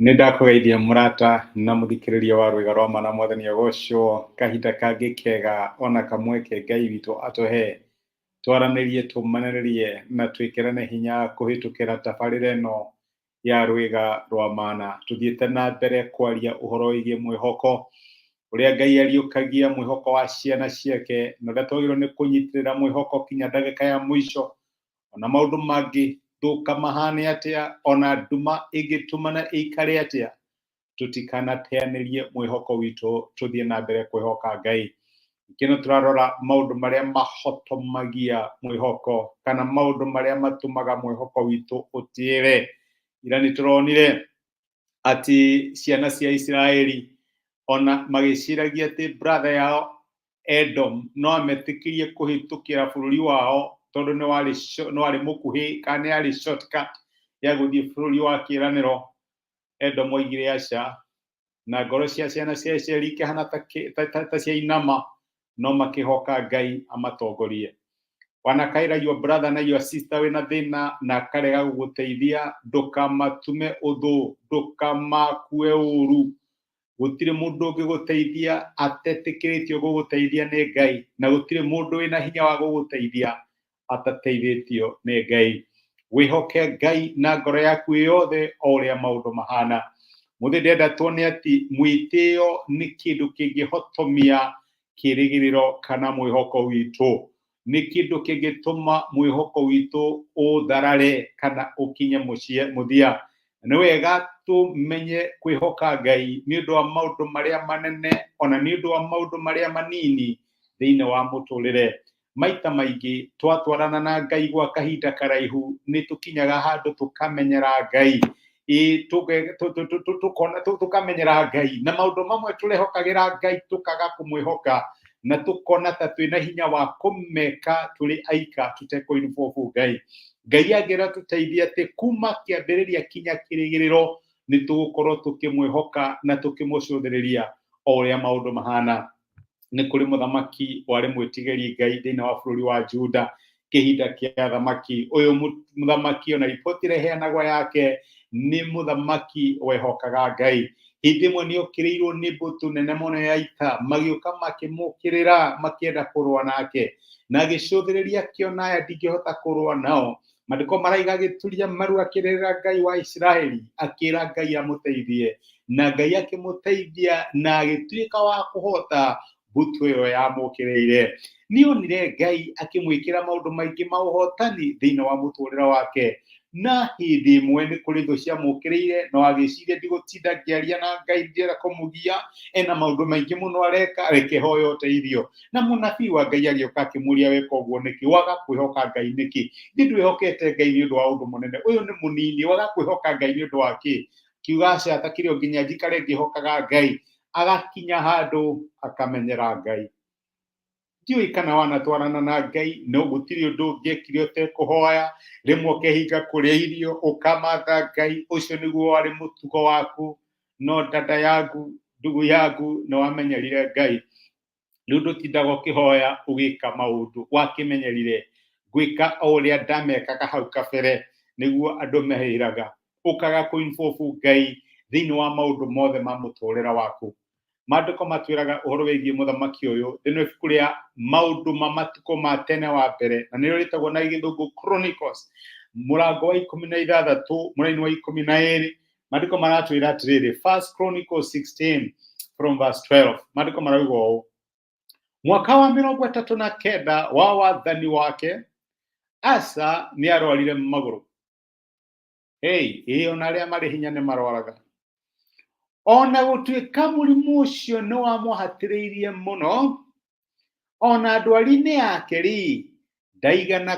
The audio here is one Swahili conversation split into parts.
Nindakugeithia murata na muthikiriria wa Rwiga rwa Mana Mwathani agocwo kahinda kangi kega ona kamweke Ngai witu atuhe twaranirie tumananirie na twikirane hinya kuhitukira tabarira ino ya Rwiga rwa Mana. Tuthiete na mbere kwaria uhoro wigie mwihoko uria Ngai ariukagia mwihoko wa ciana ciake na uria twagirwo ni kunyitirira mwihoko kinya ndagika ya mwisho ona maundu mangi thuka mahane atia ona nduma igitumana ikare atia tutikanateanirie mwihoko witu tuthie na mbere kwihoka Ngai. Kino turarora maundu maria mahotomagia mwihoko kana maundu maria matumaga mwihoko witu utiire. Ira ni turonire ati ciana cia Israeli ona magiciragia ati brother yao Edom no ametikirie kuhitukira bururi wao tondu ni wari mukuhi kana yari shortcut ya guthie bururi wa kiraniro. Edom oigire aca na ngoro cia ciana cia Israeli ikihana ta cia inama no makihoka Ngai amatongorie. Wanakaira your brother na your sister wina thina na karega guguteithia ndukamatume uthu ndukamakue uru. Gutire mundu ungiguteithia atetikiritio guguteithia ni Ngai na gutire mundu wina hinya wa guguteithia atateithitio ni Ngai. Wihoke Ngai na ngoro yaku yothe o uria maundu mahana. Muthi ndenda tuone ati mwitio ni kindu kingihotomia kirigiriro kana mwihoko witu. Ni kindu kingituma mwihoko witu utharare kana ukinye muthia. Ni wega tumenye kwihoka Ngai ni undu wa maundu maria manene ona ni undu wa maundu maria manini thiini wa muturire. Maita maingi twatwarana na Ngai gwa kahinda karaihu ni tukinyaga handu tukamenyera Ngai tukamenyera Ngai na maundu mamwe turehokagira Ngai tukaga kumwihoka na tukona ta twina hinya wa kumeka tuli aika tutekuinvovu Ngai. Ngai agira tuteithia ati kuma kiambiriria kinya kirigiriro ni tugukorwo tukimwihoka na tukimucuthiriria o uria maundu mahana. Ni kuri muthamaki wari mwitigiri Ngai thiini wa bururi wa Juda kihinda kia thamaki uyu muthamaki ona ripoti reheanagwa yake ni muthamaki wehokaga Ngai. Hindi mwe ni ukirirwo ni mbutu nene muno ya ita magiuka makimukirira makienda kurwa nake na gicuthiriria kiona aya ndingihota kurwa nao. Mandiko maraiga gituria maru akirira Ngai wa Israeli akira Ngai amuteithie na Ngai akimuteithia na agituika wa kuhota mbutu iyo yamukiriire. Ni onire Ngai akimwikira maundu maingi ma uhotani thiini wa muturira wake na hindi imwe ni kuri thu cia mukiriire no agiciria ndigutinda ngiaria na Ngai ndiera kumugia ena maundu maingi muno areka reke hoyo teithio. Na munabii wa Ngai agioka akimuria weka uguo niki waga kwihoka Ngai niki ndwihokete Ngai ni undu wa undu munene uyu ni munini waga kwihoka Ngai ni undu wa ki kiuga aca atakirio nginya njikare ngihokaga Ngai agakinya handu akamenyera Ngai. Ndiui kana wanatwarana na Ngai no gutiri undu ngiekire utekuhoya rimwe ukehinga kuria irio ukamatha Ngai ucio niguo wari mutugo waku no dada yangu ndugu yangu no wamenyerire Ngai riu ndutindaga ukihoya ugika maundu wakimenyerire gwika o uria ndamekaga hau kabere niguo andu mehiraga ukaga kuinvovu Ngai thiini wa maundu mothe ma muturira waku. Mandiko matwiraga uhoro wigie muthamaki uyu thini ibuku ria maundu ma matuko ma tene wa mbere na niro ritagwo na githungu Chronicles murango wa 16 muraini wa 12. Mandiko maratwira atiriri 1 Chronicles 16 from verse 12. Mandiko marauga uu mwaka wa 39 wa wathani wake Asa ni arwarire maguru. Iyo na aria mari hinya ni marwaraga. Ona gutuika murimu ucio ni wamuhatiriirie muno ona ndwari-ini yake ri ndaigana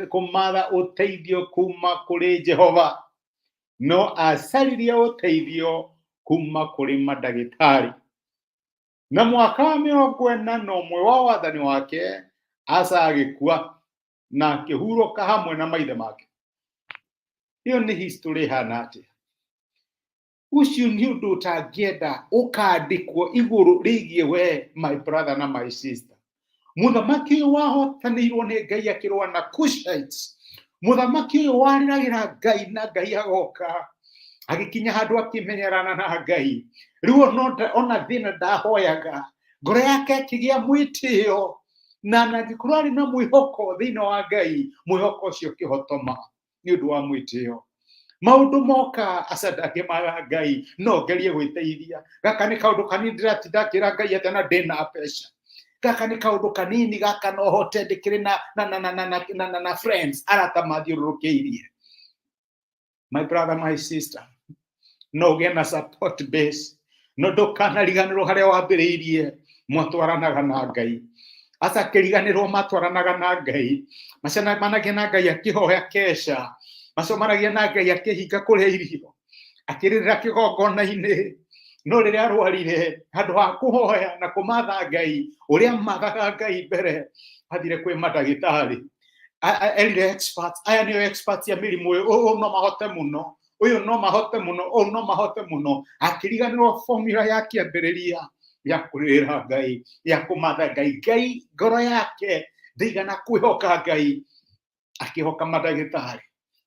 kumatha uteithio kuma kuri Jehova no acaririe uteithio kuma kuri madagitari. Na mwaka wa 41 wa wathani wake Asa agikua na akihuroka hamwe na maithe make. Iyo ni history hanati ucio ni undu utangienda ukandikwo iguru rigie we my brother na my sister. Muthamaki wahotanirwo ni Ngai akirwa na Cushites. Muthamaki wariragira Ngai na Ngai agoka agikinya handu akimenyerana na Ngai riu ona thina ndahoyaga ngoro yake kigia mwitio na nagikorwo ari na mwihoko thina wa Ngai mwihoko ucio kihotoma ni undu wa mwitio maundu moka acandage maga Ngai no ngerie gwiteithia gaka ni kaundu kanini ndiratinda kira Ngai atana ndina pesha gaka ni kaundu kanini gaka no hote ndikire na friends arata mathiururukiirie. My brother, my sister, no gena support base no ndukana haria wambiriirie mwatwaranaga na Ngai asa kiriganirwo matwaranaga na Ngai macana managia na Ngai akihoya kesha macomanagia na Ngai akihinga kuria irio akiririra kigongona-ini no riria arwarire handu ha kuhoya na kumatha Ngai uria mathaga Ngai mbere athire kwi madagitari erire experts aya ni experts ya mirimu uyu no mahote muno uyu no mahote muno uyu no mahote muno akiriganirwo formula ya kiambiriria ya kurira Ngai ya kumatha Ngai Ngai ngoro yake ndigana kwihoka Ngai akihoka madagitari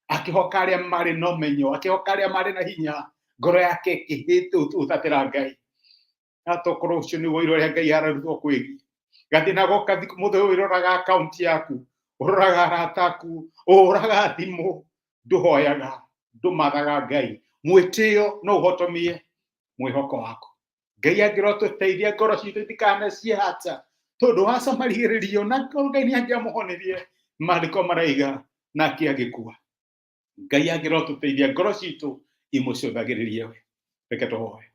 akihoka aria mari no menyo akihoka aria mari na hinya ngoro yake kihitu utatira Ngai atokorwo ucio ni wiro ria Ngai ararutwo kwigi gathina goka muthe wiroraga account yaku uraga arataku uraga thimu nduhoyaga ndumathaga Ngai mwitio no uhotomie mwihoko wako Ngai angirotuteithia ngoro citu itikane ciata tondu wacamarigiririo na Ngai ni angiamuhonirie maandiko maraiga na akiagikua Ngai angirotuteithia ngoro citu imucũthagĩrĩrie we reke tuhoye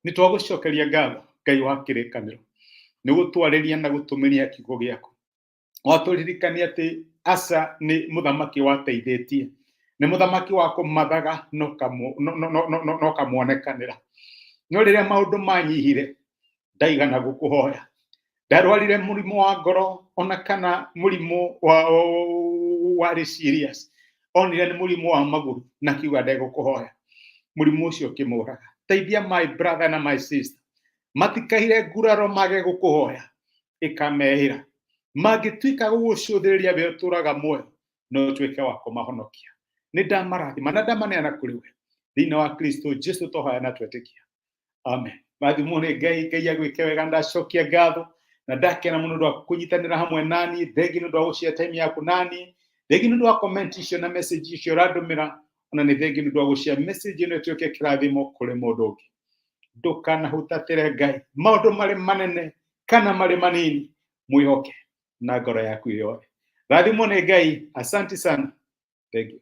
ni twagucokeria ngatho Ngai wa kirikaniro ni gutwarĩria na gutumiria kiugo giaku waturirikania ati Asa ni muthamaki wateithĩtie ni muthamaki wa kumathaga no kamuonekanĩra no riria maundu manyihire ndaigana gukuhoya ndarwarire murimu wa ngoro ona kana murimu wa serious onire ni murimu wa maguru na kiuga ndegũkũhoya murimu ucio kimuraga teithia my brother na my sister matikaire nguraro mage gũkũhoya ikamehira magituika gũgũcũthĩrĩria we tũraga muoyo no tuike wa kũmahonokia ni ndamarathima na ndamaneana kũrĩ we thĩinĩ wa Kristo Jesu tũhoya na twetĩkia amen. Mathimo nĩ Ngai agwĩke wega ndacokia ngatho na ndakena mũno ndwa kũnyitanĩra hamwe nani thengi nĩ ndwa gũcia time yaku nani thengi nĩ ndwa comment icio na message icio randũmĩra ona nĩ thengi nĩ ndwa gũcia message ĩno ĩtuĩke kĩrathimo kũrĩ mũndũ ũngĩ ndũkanahutatĩre Ngai maũndũ marĩ manene kana marĩ manini mwĩhoke na ngoro yaku yothe. Rathimo nĩ Ngai. Asante sana. Thank you.